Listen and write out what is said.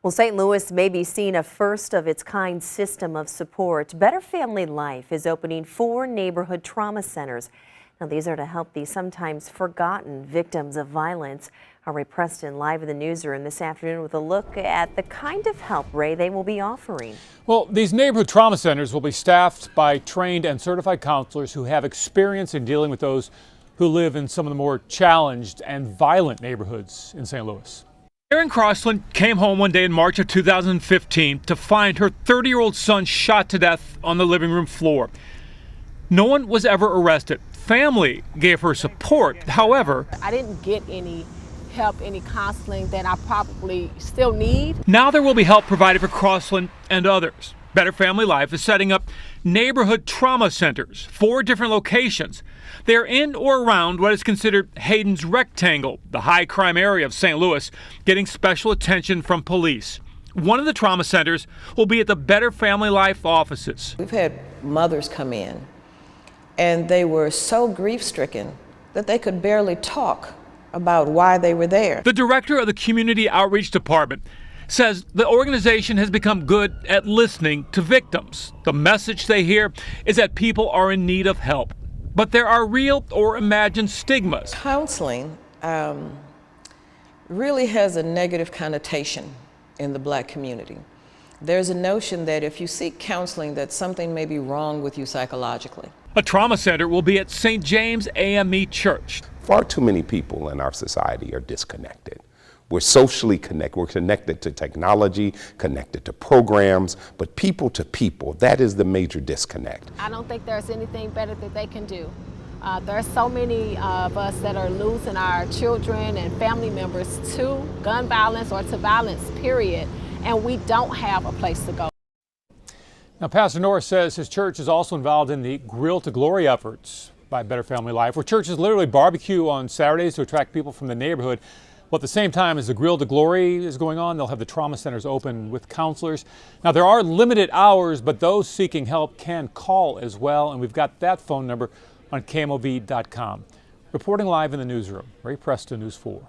Well, St. Louis may be seeing a first of its kind system of support. Better Family Life is opening 4 neighborhood trauma centers. Now, these are to help the sometimes forgotten victims of violence. Our Ray Preston live in the newsroom this afternoon with a look at the kind of help, Ray, they will be offering. Well, these neighborhood trauma centers will be staffed by trained and certified counselors who have experience in dealing with those who live in some of the more challenged and violent neighborhoods in St. Louis. Erin Crossland came home one day in March of 2015 to find her 30-year-old son shot to death on the living room floor. No one was ever arrested. Family gave her support. However, I didn't get any help, any counseling that I probably still need. Now there will be help provided for Crossland and others. Better Family Life is setting up neighborhood trauma centers, 4 different locations. They are in or around what is considered Hayden's Rectangle, the high crime area of St. Louis, getting special attention from police. One of the trauma centers will be at the Better Family Life offices. We've had mothers come in and they were so grief-stricken that they could barely talk about why they were there. The director of the Community Outreach Department says the organization has become good at listening to victims. The message they hear is that people are in need of help, but there are real or imagined stigmas. Counseling really has a negative connotation in the Black community. There's a notion that if you seek counseling, that something may be wrong with you psychologically. A trauma center will be at St. James AME Church. Far too many people in our society are disconnected. We're socially connected. We're connected to technology, connected to programs, but people to people, that is the major disconnect. I don't think there's anything better that they can do. There's so many of us that are losing our children and family members to gun violence or to violence, period, and we don't have a place to go. Now, Pastor Norris says his church is also involved in the Grill to Glory efforts by Better Family Life, where churches literally barbecue on Saturdays to attract people from the neighborhood. Well, at the same time as the Grill to Glory is going on, they'll have the trauma centers open with counselors. Now, there are limited hours, but those seeking help can call as well, and we've got that phone number on KMOV.com. Reporting live in the newsroom, Ray Preston, News 4.